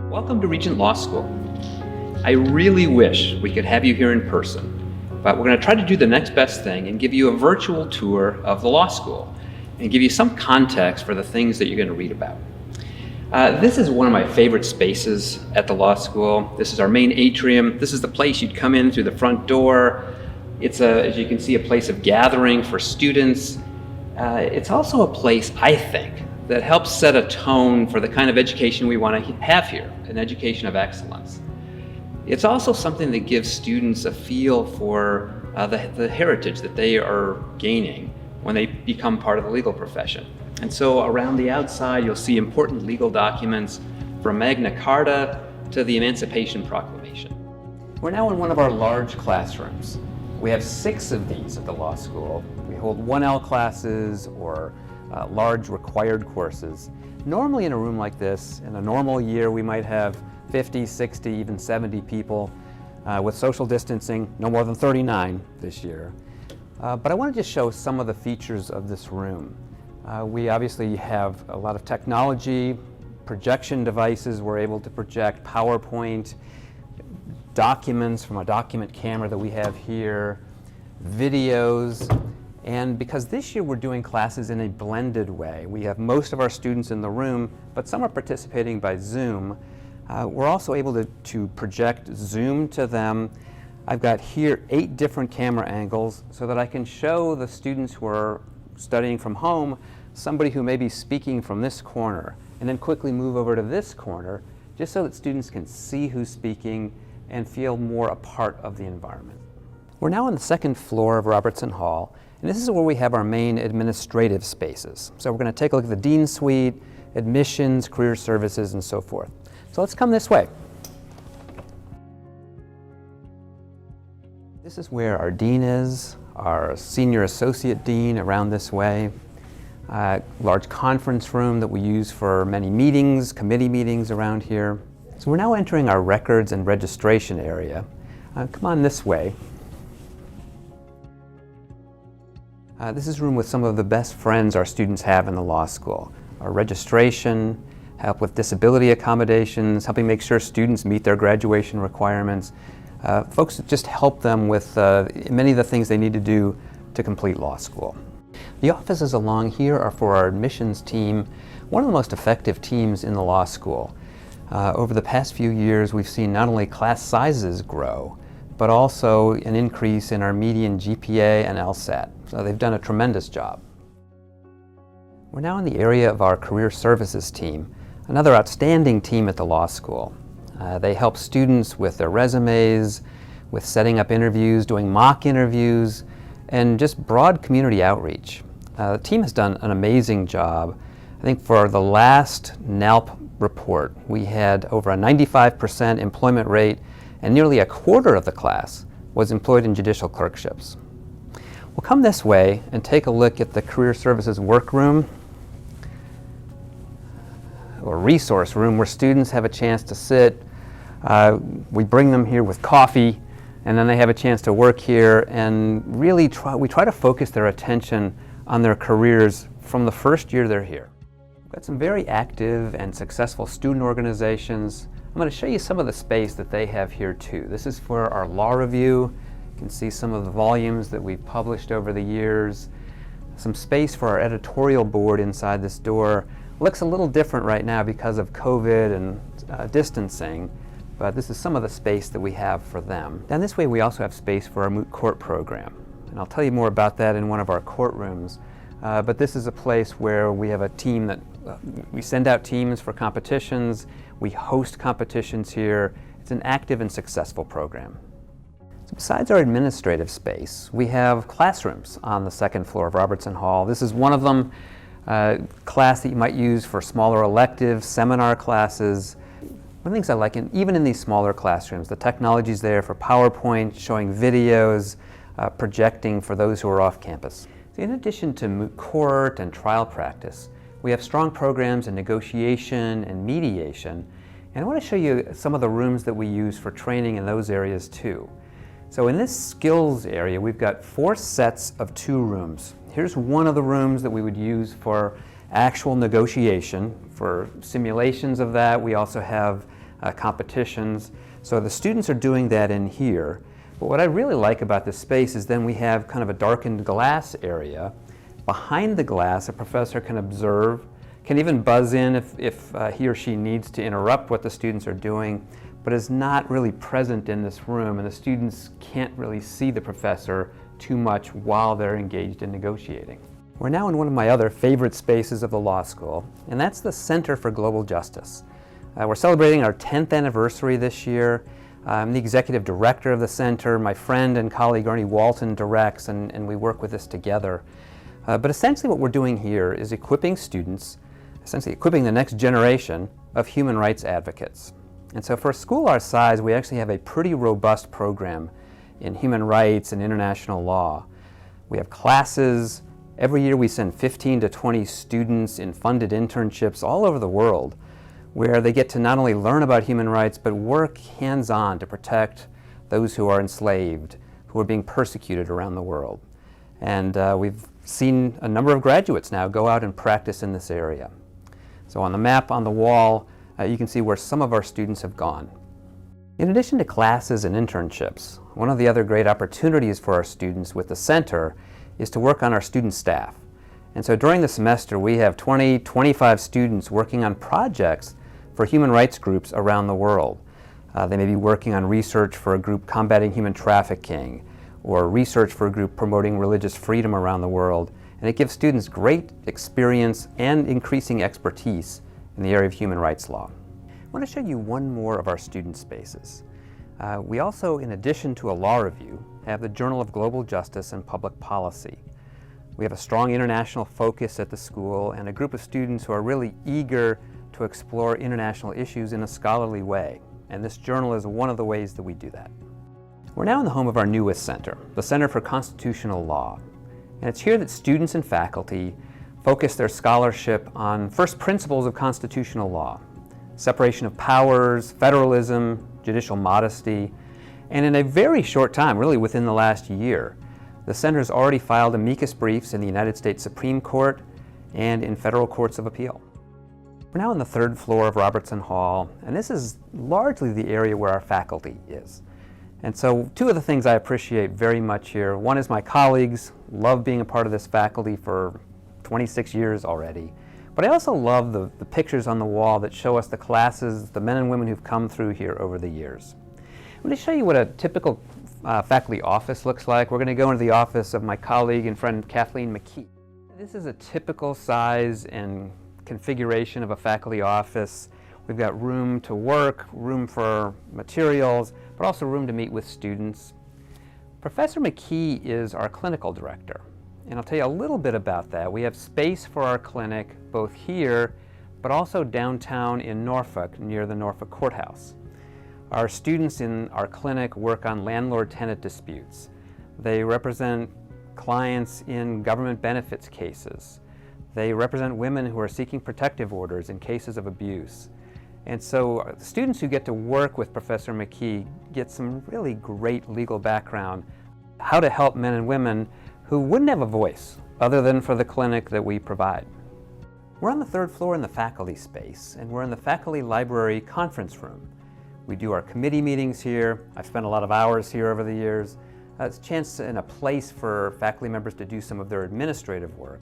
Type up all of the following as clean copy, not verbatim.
Welcome to Regent Law School. I really wish we could have you here in person, but we're going to try to do the next best thing and give you a virtual tour of the law school and give you some context for the things that you're going to read about. This is one of my favorite spaces at the law school. This is our main atrium. This is the place you'd come in through the front door. It's, as you can see, a place of gathering for students. It's also a place, I think, that helps set a tone for the kind of education we want to have here, an education of excellence. It's also something that gives students a feel for the heritage that they are gaining when they become part of the legal profession. And so around the outside, you'll see important legal documents from Magna Carta to the Emancipation Proclamation. We're now in one of our large classrooms. We have 6 of these at the law school. We hold 1L classes or large required courses. Normally in a room like this, in a normal year, we might have 50, 60, even 70 people with social distancing, no more than 39 this year. But I want to just show some of the features of this room. We obviously have a lot of technology, projection devices. We're able to project PowerPoint, documents from a document camera that we have here, videos. And because this year we're doing classes in a blended way, we have most of our students in the room, but some are participating by Zoom. We're also able to project Zoom to them. I've got here 8 different camera angles so that I can show the students who are studying from home somebody who may be speaking from this corner, and then quickly move over to this corner just so that students can see who's speaking and feel more a part of the environment. We're now on the 2nd floor of Robertson Hall, and this is where we have our main administrative spaces. So we're going to take a look at the Dean Suite, admissions, career services, and so forth. So let's come this way. This is where our dean is, our senior associate dean around this way. Large conference room that we use for many meetings, committee meetings around here. So we're now entering our records and registration area. Come on this way. This is a room with some of the best friends our students have in the law school. Our registration, help with disability accommodations, helping make sure students meet their graduation requirements. Folks that just help them with many of the things they need to do to complete law school. The offices along here are for our admissions team, one of the most effective teams in the law school. Over the past few years, we've seen not only class sizes grow, but also an increase in our median GPA and LSAT. So they've done a tremendous job. We're now in the area of our career services team, another outstanding team at the law school. They help students with their resumes, with setting up interviews, doing mock interviews, and just broad community outreach. The team has done an amazing job. I think for the last NALP report, we had over a 95% employment rate, and nearly a quarter of the class was employed in judicial clerkships. We'll come this way and take a look at the Career Services workroom, or resource room, where students have a chance to sit. We bring them here with coffee, and then they have a chance to work here, and really we try to focus their attention on their careers from the first year they're here. We've got some very active and successful student organizations. I'm going to show you some of the space that they have here too. This is for our law review. You can see some of the volumes that we've published over the years. Some space for our editorial board inside this door. Looks a little different right now because of COVID and distancing, but this is some of the space that we have for them. Down this way we also have space for our moot court program, and I'll tell you more about that in one of our courtrooms. But this is a place where we have a team that we send out teams for competitions. We host competitions here. It's an active and successful program. So besides our administrative space, we have classrooms on the 2nd floor of Robertson Hall. This is one of them, class that you might use for smaller elective seminar classes. One of the things I like, even in these smaller classrooms, the technology's there for PowerPoint, showing videos, projecting for those who are off campus. So in addition to moot court and trial practice, we have strong programs in negotiation and mediation, and I want to show you some of the rooms that we use for training in those areas too. So in this skills area, we've got 4 sets of 2 rooms. Here's one of the rooms that we would use for actual negotiation, for simulations of that. We also have competitions. So the students are doing that in here. But what I really like about this space is then we have kind of a darkened glass area. Behind the glass, a professor can observe, can even buzz in if he or she needs to interrupt what the students are doing, but is not really present in this room, and the students can't really see the professor too much while they're engaged in negotiating. We're now in one of my other favorite spaces of the law school, and that's the Center for Global Justice. We're celebrating our 10th anniversary this year. I'm the executive director of the center. My friend and colleague Ernie Walton directs, and we work with this together. But essentially what we're doing here is equipping students, essentially equipping the next generation of human rights advocates. And so for a school our size, we actually have a pretty robust program in human rights and international law. We have classes. Every year we send 15 to 20 students in funded internships all over the world, where they get to not only learn about human rights, but work hands-on to protect those who are enslaved, who are being persecuted around the world. And we've seen a number of graduates now go out and practice in this area. So on the map on the wall, you can see where some of our students have gone. In addition to classes and internships, one of the other great opportunities for our students with the center is to work on our student staff. And so during the semester, we have 20, 25 students working on projects for human rights groups around the world. They may be working on research for a group combating human trafficking, or research for a group promoting religious freedom around the world. And it gives students great experience and increasing expertise in the area of human rights law. I want to show you one more of our student spaces. We also, in addition to a law review, have the Journal of Global Justice and Public Policy. We have a strong international focus at the school and a group of students who are really eager to explore international issues in a scholarly way. And this journal is one of the ways that we do that. We're now in the home of our newest center, the Center for Constitutional Law. And it's here that students and faculty focus their scholarship on first principles of constitutional law, separation of powers, federalism, judicial modesty, and in a very short time, really within the last year, the center has already filed amicus briefs in the United States Supreme Court and in federal courts of appeal. We're now on the third floor of Robertson Hall, and this is largely the area where our faculty is. And so two of the things I appreciate very much here, one is my colleagues, love being a part of this faculty for 26 years already, but I also love the pictures on the wall that show us the classes, the men and women who've come through here over the years. I'm going to show you what a typical faculty office looks like. We're going to go into the office of my colleague and friend Kathleen McKee. This is a typical size and configuration of a faculty office. We've got room to work, room for materials, but also room to meet with students. Professor McKee is our clinical director, and I'll tell you a little bit about that. We have space for our clinic both here, but also downtown in Norfolk, near the Norfolk Courthouse. Our students in our clinic work on landlord-tenant disputes. They represent clients in government benefits cases. They represent women who are seeking protective orders in cases of abuse. And so the students who get to work with Professor McKee get some really great legal background, how to help men and women who wouldn't have a voice other than for the clinic that we provide. We're on the third floor in the faculty space, and we're in the faculty library conference room. We do our committee meetings here. I've spent a lot of hours here over the years. It's a chance and a place for faculty members to do some of their administrative work.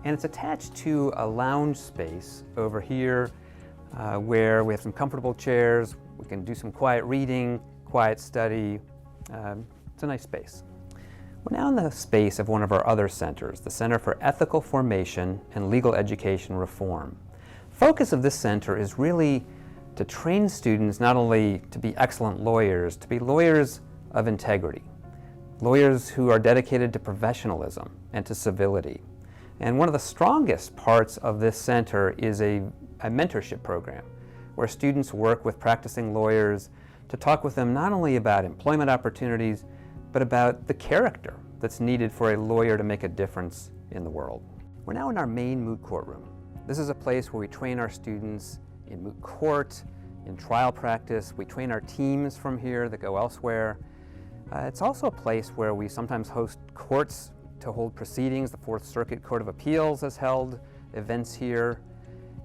And it's attached to a lounge space over here where we have some comfortable chairs. We can do some quiet reading, quiet study. It's a nice space. We're now in the space of one of our other centers, the Center for Ethical Formation and Legal Education Reform. The focus of this center is really to train students not only to be excellent lawyers, to be lawyers of integrity, lawyers who are dedicated to professionalism and to civility. And one of the strongest parts of this center is a mentorship program where students work with practicing lawyers to talk with them not only about employment opportunities, but about the character that's needed for a lawyer to make a difference in the world. We're now in our main moot courtroom. This is a place where we train our students in moot court, in trial practice. We train our teams from here that go elsewhere. It's also a place where we sometimes host courts to hold proceedings. The Fourth Circuit Court of Appeals has held events here.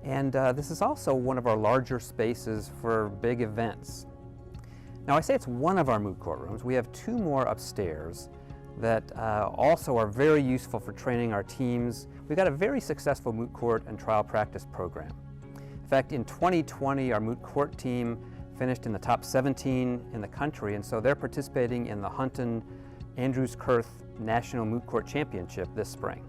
And this is also one of our larger spaces for big events. Now I say it's one of our moot courtrooms. We have 2 more upstairs that also are very useful for training our teams. We've got a very successful moot court and trial practice program. In fact, in 2020, our moot court team finished in the top 17 in the country, and so they're participating in the Hunton Andrews Kurth National Moot Court Championship this spring.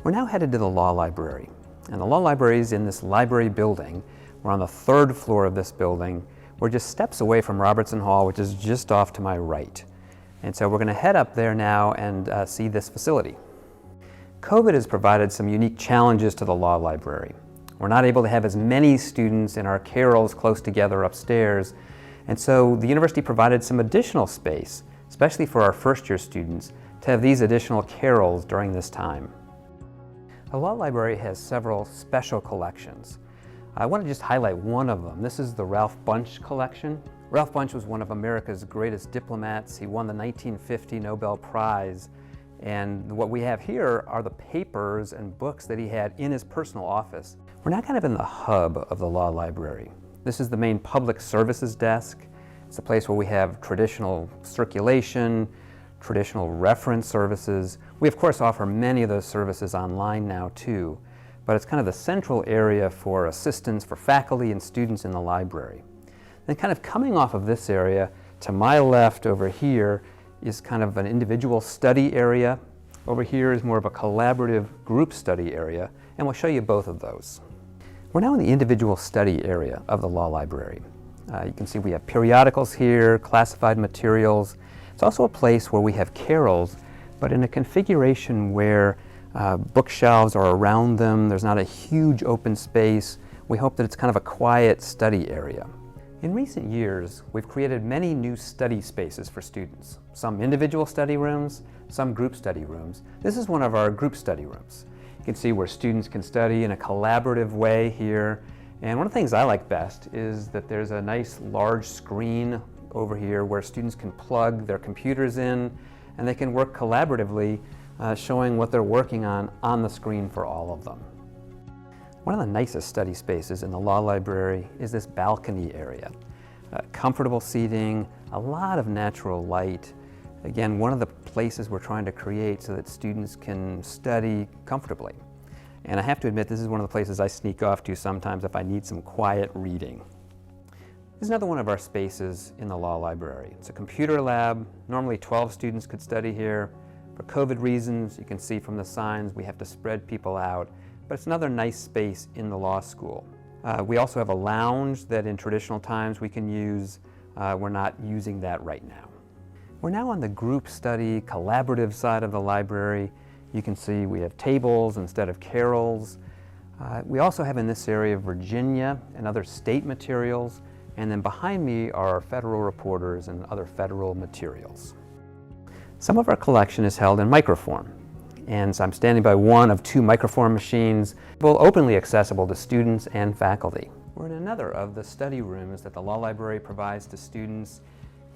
We're now headed to the law library, and the law library is in this library building. We're on the 3rd floor of this building. We're just steps away from Robertson Hall, which is just off to my right. And so we're going to head up there now and see this facility. COVID has provided some unique challenges to the law library. We're not able to have as many students in our carrels close together upstairs, and so the university provided some additional space, especially for our first-year students, to have these additional carrels during this time. The law library has several special collections. I want to just highlight one of them. This is the Ralph Bunche collection. Ralph Bunche was one of America's greatest diplomats. He won the 1950 Nobel Prize. And what we have here are the papers and books that he had in his personal office. We're now kind of in the hub of the law library. This is the main public services desk. It's a place where we have traditional circulation, traditional reference services. We of course offer many of those services online now too, but it's kind of the central area for assistance for faculty and students in the library. Then kind of coming off of this area, to my left over here is kind of an individual study area. Over here is more of a collaborative group study area, and we'll show you both of those. We're now in the individual study area of the law library. You can see we have periodicals here, classified materials. It's also a place where we have carrels, but in a configuration where bookshelves are around them. There's not a huge open space. We hope that it's kind of a quiet study area. In recent years, we've created many new study spaces for students. Some individual study rooms, some group study rooms. This is one of our group study rooms. You can see where students can study in a collaborative way here. And one of the things I like best is that there's a nice large screen over here where students can plug their computers in and they can work collaboratively, showing what they're working on the screen for all of them. One of the nicest study spaces in the law library is this balcony area. Comfortable seating, a lot of natural light. Again, one of the places we're trying to create so that students can study comfortably. And I have to admit, this is one of the places I sneak off to sometimes if I need some quiet reading. This is another one of our spaces in the law library. It's a computer lab. Normally 12 students could study here. For COVID reasons, you can see from the signs, we have to spread people out. But it's another nice space in the law school. We also have a lounge that in traditional times we can use. We're not using that right now. We're now on the group study, collaborative side of the library. You can see we have tables instead of carrels. We also have in this area Virginia and other state materials. And then behind me are federal reporters and other federal materials. Some of our collection is held in microform. And so I'm standing by one of 2 microform machines, both openly accessible to students and faculty. We're in another of the study rooms that the law library provides to students.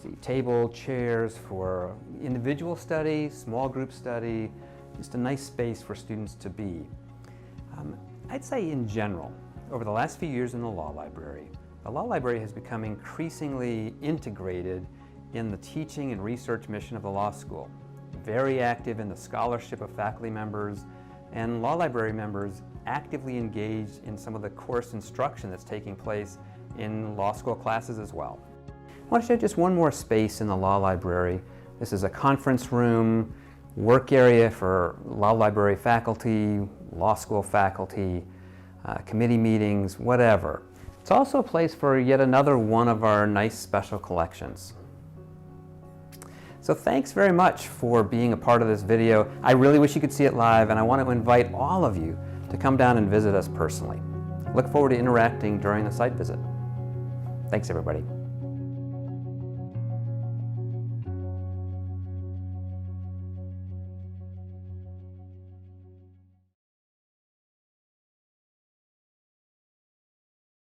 See table, chairs for individual study, small group study, just a nice space for students to be. I'd say in general, over the last few years in the law library has become increasingly integrated in the teaching and research mission of the law school. Very active in the scholarship of faculty members, and law library members actively engaged in some of the course instruction that's taking place in law school classes as well. I want to show just one more space in the law library. This is a conference room, work area for law library faculty, law school faculty, committee meetings, whatever. It's also a place for yet another one of our nice special collections. So thanks very much for being a part of this video. I really wish you could see it live, and I want to invite all of you to come down and visit us personally. Look forward to interacting during the site visit. Thanks, everybody.